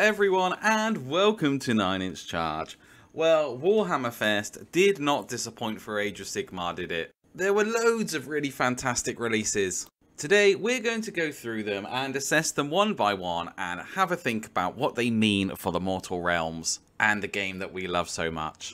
everyone and welcome to 9-inch Charge. Well, Warhammer Fest did not disappoint for Age of Sigmar, did it? There were loads of really fantastic releases. Today we're going to go through them and assess them one by one and have a think about what they mean for the Mortal Realms and the game that we love so much.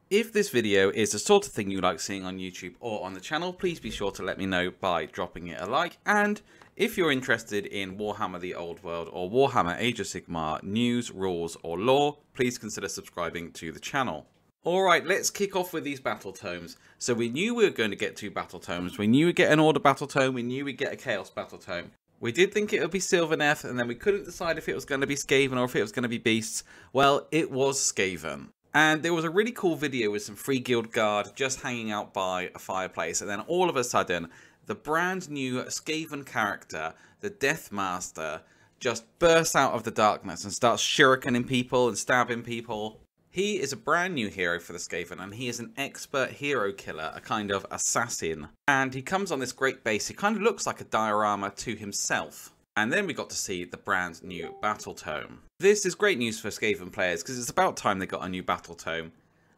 If this video is the sort of thing you like seeing on YouTube or on the channel, please be sure to let me know by dropping it a like. And if you're interested in Warhammer the Old World or Warhammer Age of Sigmar news, rules or lore, please consider subscribing to the channel. Alright, let's kick off with these battle tomes. So we knew we were going to get 2 battle tomes. We knew we'd get an Order battle tome, we knew we'd get a Chaos battle tome. We did think it would be Sylvaneth, and then we couldn't decide if it was going to be SKAWEN or if it was going to be Beasts. Well, it was SKAWEN. And there was a really cool video with some free guild guard just hanging out by a fireplace, and then all of a sudden the brand new SKAWEN character, the Death Master, just bursts out of the darkness and starts shurikening people and stabbing people. He is a brand new hero for the SKAWEN, and he is an expert hero killer, a kind of assassin. And he comes on this great base. He kind of looks like a diorama to himself. And then we got to see the brand new battle tome. This is great news for SKAWEN players because it's about time they got a new battle tome.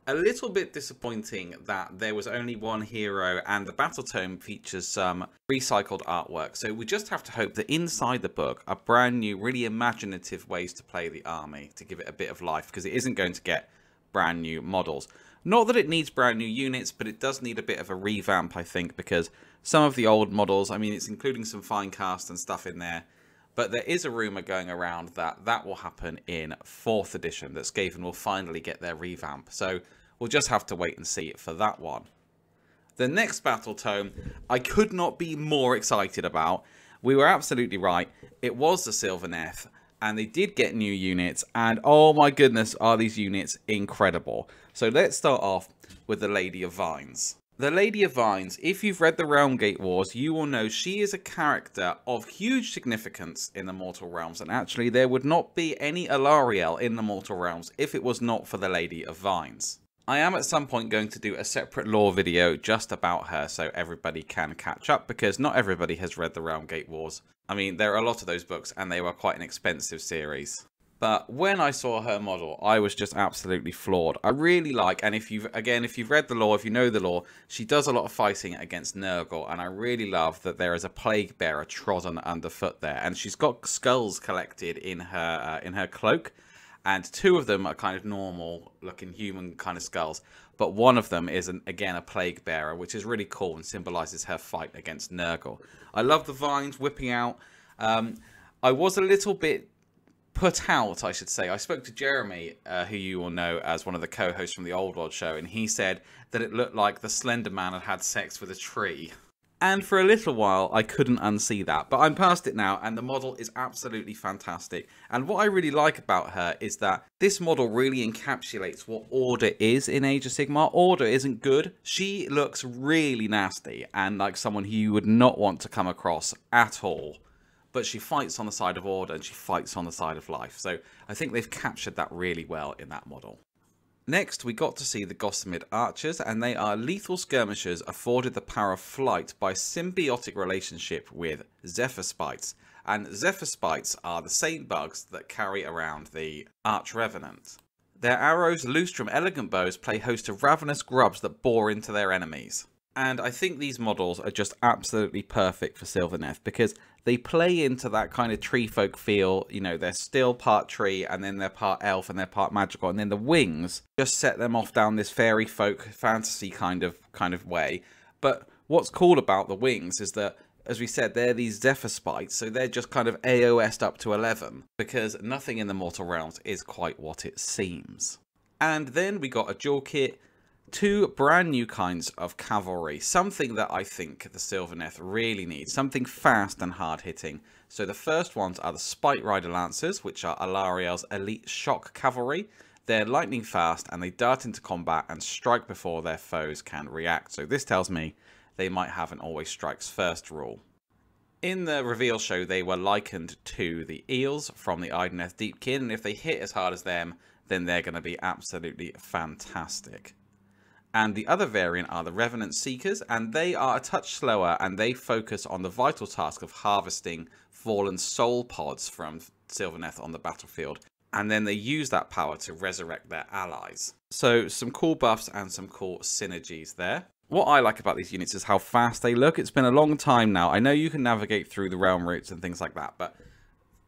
A little bit disappointing that there was only one hero and the battle tome features some recycled artwork. So we just have to hope that inside the book are brand new, really imaginative ways to play the army to give it a bit of life, because it isn't going to get brand new models. Not that it needs brand new units, but it does need a bit of a revamp, I think, because some of the old models, I mean, it's including some fine cast and stuff in there. But there is a rumour going around that that will happen in 4th edition, that SKAWEN will finally get their revamp. So we'll just have to wait and see for that one. The next battle tome, I could not be more excited about. We were absolutely right. It was the Sylvaneth, and they did get new units. And oh my goodness, are these units incredible. So let's start off with the Lady of Vines. The Lady of Vines, if you've read the Realmgate Wars, you will know she is a character of huge significance in the Mortal Realms, and actually there would not be any Alarielle in the Mortal Realms if it was not for the Lady of Vines. I am at some point going to do a separate lore video just about her so everybody can catch up, because not everybody has read the Realmgate Wars. I mean, there are a lot of those books and they were quite an expensive series. But when I saw her model, I was just absolutely floored. I really like, and if you've read the lore, if you know the lore, she does a lot of fighting against Nurgle, and I really love that there is a plague bearer trodden underfoot there, and she's got skulls collected in her cloak, and 2 of them are kind of normal looking human kind of skulls, but one of them is again a plague bearer, which is really cool and symbolizes her fight against Nurgle. I love the vines whipping out. I was a little bit put out, I should say. I spoke to Jeremy, who you will know as one of the co-hosts from the Old World show, and he said that it looked like the Slender Man had had sex with a tree. And for a little while, I couldn't unsee that. But I'm past it now, and the model is absolutely fantastic. And what I really like about her is that this model really encapsulates what Order is in Age of Sigmar. Order isn't good. She looks really nasty and like someone who you would not want to come across at all. But she fights on the side of Order and she fights on the side of life. So I think they've captured that really well in that model. Next, we got to see the Gossamer Archers, and they are lethal skirmishers afforded the power of flight by symbiotic relationship with Zephyr Spites. And Zephyr Spites are the same bugs that carry around the Arch Revenant. Their arrows, loosed from elegant bows, play host to ravenous grubs that bore into their enemies. And I think these models are just absolutely perfect for Sylvaneth, because they play into that kind of tree folk feel. You know, they're still part tree, and then they're part elf, and they're part magical, and then the wings just set them off down this fairy folk fantasy kind of way. But what's cool about the wings is that, as we said, they're these Zephyr Spites, so they're just kind of AOS'd up to 11, because nothing in the Mortal Realms is quite what it seems. And then we got a dual kit, 2 brand new kinds of cavalry, something that I think the Sylvaneth really needs, something fast and hard hitting. So the first ones are the Spite Rider Lancers, which are Alarielle's elite shock cavalry. They're lightning fast and they dart into combat and strike before their foes can react. So this tells me they might have an always strikes first rule. In the reveal show, they were likened to the eels from the Idoneth Deepkin, and if they hit as hard as them, then they're going to be absolutely fantastic. And the other variant are the Revenant Seekers, and they are a touch slower, and they focus on the vital task of harvesting fallen soul pods from Sylvaneth on the battlefield. and then they use that power to resurrect their allies. So some cool buffs and some cool synergies there. What I like about these units is how fast they look. It's been a long time now. I know you can navigate through the realm routes and things like that, but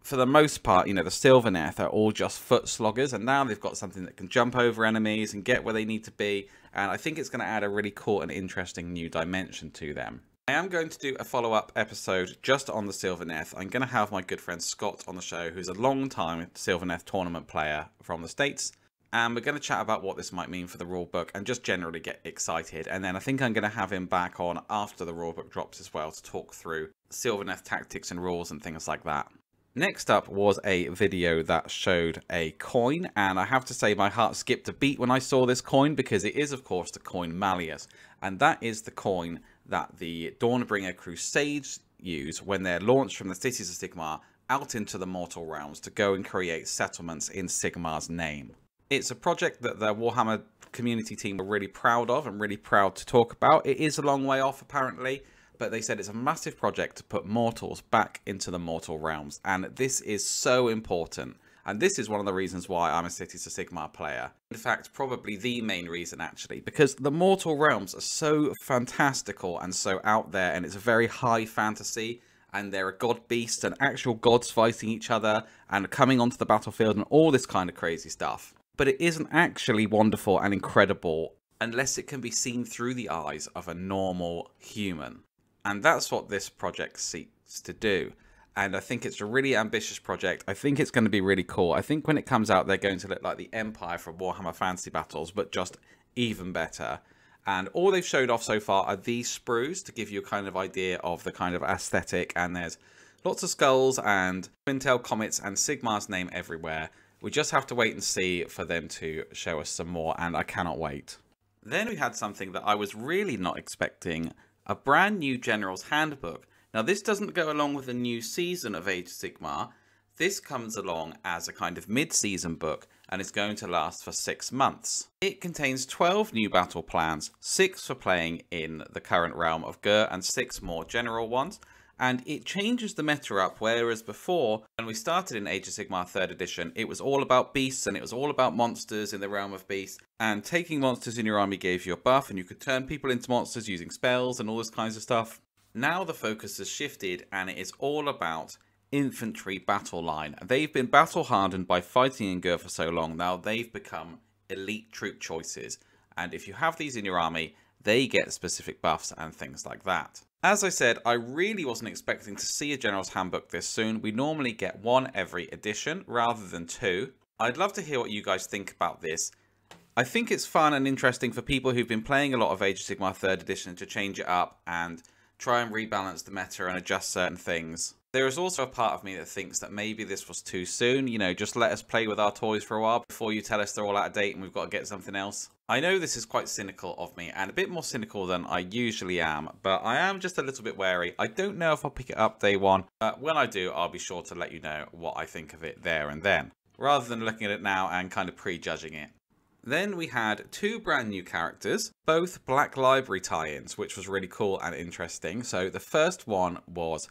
for the most part, you know, the Sylvaneth are all just foot sloggers, and now they've got something that can jump over enemies and get where they need to be, and I think it's going to add a really cool and interesting new dimension to them. I am going to do a follow-up episode just on the Sylvaneth. I'm going to have my good friend Scott on the show, who's a long-time Sylvaneth tournament player from the States, and we're going to chat about what this might mean for the rulebook and just generally get excited. And then I think I'm going to have him back on after the rulebook drops as well to talk through Sylvaneth tactics and rules and things like that. Next up was a video that showed a coin, and I have to say my heart skipped a beat when I saw this coin, because it is of course the coin Malleus, and that is the coin that the Dawnbringer Crusades use when they're launched from the cities of Sigmar out into the mortal realms to go and create settlements in Sigmar's name. It's a project that the Warhammer community team are really proud of and really proud to talk about. It is a long way off apparently, but they said it's a massive project to put mortals back into the mortal realms, and this is so important. And this is one of the reasons why I'm a Cities of Sigmar player. In fact, probably the main reason actually, because the mortal realms are so fantastical and so out there, and it's a very high fantasy, and there are god beasts and actual gods fighting each other and coming onto the battlefield and all this kind of crazy stuff. But it isn't actually wonderful and incredible unless it can be seen through the eyes of a normal human. And that's what this project seeks to do. And I think it's a really ambitious project. I think it's going to be really cool. I think when it comes out, they're going to look like the Empire from Warhammer Fantasy Battles, but just even better. And all they've showed off so far are these sprues to give you a kind of idea of the kind of aesthetic. And there's lots of skulls and twin-tailed comets and Sigmar's name everywhere. We just have to wait and see for them to show us some more, and I cannot wait. Then we had something that I was really not expecting. A brand new General's Handbook. Now this doesn't go along with the new season of Age of Sigmar. This comes along as a kind of mid-season book and is going to last for 6 months. It contains 12 new battle plans, 6 for playing in the current realm of Gur and 6 more general ones. And it changes the meta up, whereas before, when we started in Age of Sigmar 3rd edition, it was all about beasts and it was all about monsters in the realm of beasts. And taking monsters in your army gave you a buff, and you could turn people into monsters using spells and all this kinds of stuff. Now the focus has shifted, and it is all about infantry battle line. They've been battle hardened by fighting in Gur for so long, now they've become elite troop choices. And if you have these in your army, they get specific buffs and things like that. As I said, I really wasn't expecting to see a General's Handbook this soon. We normally get 1 every edition rather than 2. I'd love to hear what you guys think about this. I think it's fun and interesting for people who've been playing a lot of Age of Sigmar 3rd edition to change it up and try and rebalance the meta and adjust certain things. There is also a part of me that thinks that maybe this was too soon. You know, just let us play with our toys for a while before you tell us they're all out of date and we've got to get something else. I know this is quite cynical of me, and a bit more cynical than I usually am, but I am just a little bit wary. I don't know if I'll pick it up day one, but when I do, I'll be sure to let you know what I think of it there and then, rather than looking at it now and kind of prejudging it. Then we had 2 brand new characters, both Black Library tie-ins, which was really cool and interesting. So the first one was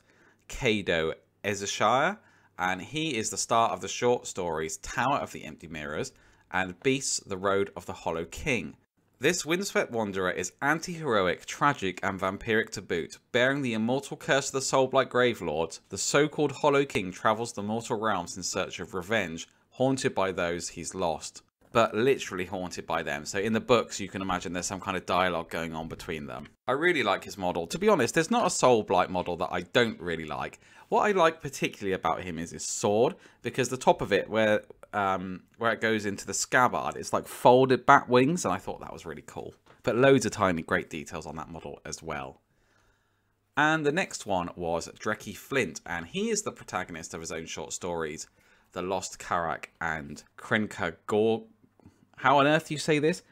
Kado Ezeshire, and he is the star of the short stories Tower of the Empty Mirrors and Beasts, the Road of the Hollow King. This windswept wanderer is anti-heroic, tragic and vampiric to boot. Bearing the immortal curse of the soul-blight Gravelords, the so-called Hollow King travels the mortal realms in search of revenge, haunted by those he's lost. But literally haunted by them. So in the books, you can imagine there's some kind of dialogue going on between them. I really like his model. To be honest, there's not a Soul Blight model that I don't really like. What I like particularly about him is his sword, because the top of it, where it goes into the scabbard, it's like folded bat wings, and I thought that was really cool. But loads of tiny great details on that model as well. And the next one was Dreki Flint, and he is the protagonist of his own short stories, The Lost Karak and Krenka Gor... How on earth do you say this?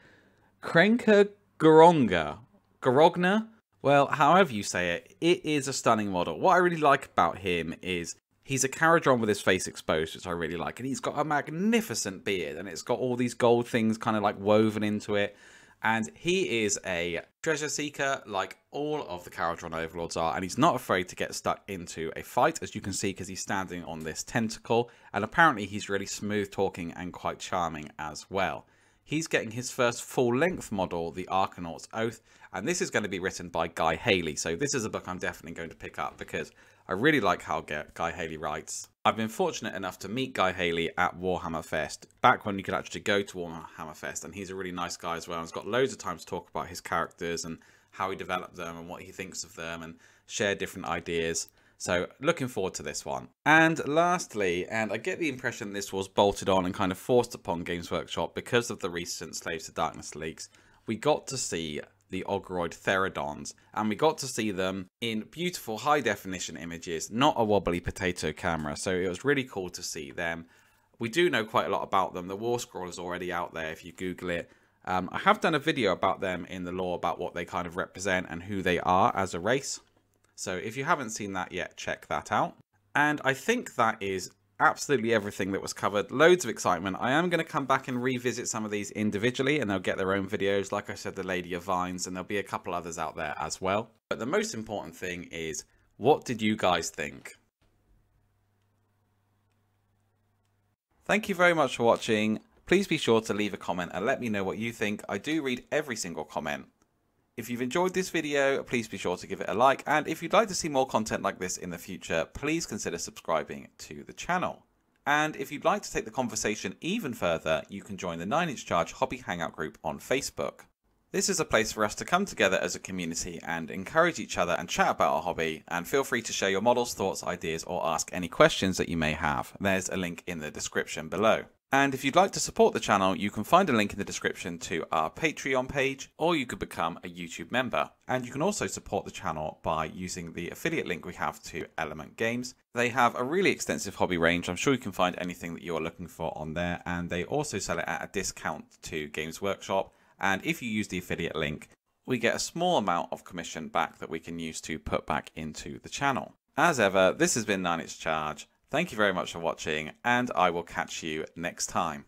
Krenka Gorogna? Well, however you say it, it is a stunning model. What I really like about him is he's a Caradron with his face exposed, which I really like. And he's got a magnificent beard, and it's got all these gold things kind of like woven into it. And he is a treasure seeker like all of the Kharadron overlords are, and he's not afraid to get stuck into a fight, as you can see, because he's standing on this tentacle, and apparently he's really smooth talking and quite charming as well. He's getting his first full-length model, The Archanaut's Oath, and this is going to be written by Guy Haley, so this is a book I'm definitely going to pick up because I really like how Guy Haley writes. I've been fortunate enough to meet Guy Haley at Warhammer Fest, back when you could actually go to Warhammer Fest, and he's a really nice guy as well. He's got loads of time to talk about his characters and how he developed them and what he thinks of them and share different ideas. So looking forward to this one. And lastly, and I get the impression this was bolted on and kind of forced upon Games Workshop because of the recent Slaves to Darkness leaks, we got to see the Ogroid Therodons, and we got to see them in beautiful high definition images, not a wobbly potato camera, so it was really cool to see them. We do know quite a lot about them. The War Scroll is already out there if you Google it. I have done a video about them in the lore, about what they kind of represent and who they are as a race. So if you haven't seen that yet, check that out. And I think that is absolutely everything that was covered. Loads of excitement. I am going to come back and revisit some of these individually, and they'll get their own videos. Like I said, the Lady of Vines, and there'll be a couple others out there as well. But the most important thing is, what did you guys think? Thank you very much for watching. Please be sure to leave a comment and let me know what you think. I do read every single comment. If you've enjoyed this video, please be sure to give it a like, and if you'd like to see more content like this in the future, please consider subscribing to the channel. And if you'd like to take the conversation even further, you can join the 9 Inch Charge Hobby Hangout group on Facebook. This is a place for us to come together as a community and encourage each other and chat about our hobby, and feel free to share your models, thoughts, ideas, or ask any questions that you may have. There's a link in the description below. And if you'd like to support the channel, you can find a link in the description to our Patreon page, or you could become a YouTube member. And you can also support the channel by using the affiliate link we have to Element Games. They have a really extensive hobby range. I'm sure you can find anything that you're looking for on there. And they also sell it at a discount to Games Workshop. And if you use the affiliate link, we get a small amount of commission back that we can use to put back into the channel. As ever, this has been 9 Inch Charge. Thank you very much for watching, and I will catch you next time.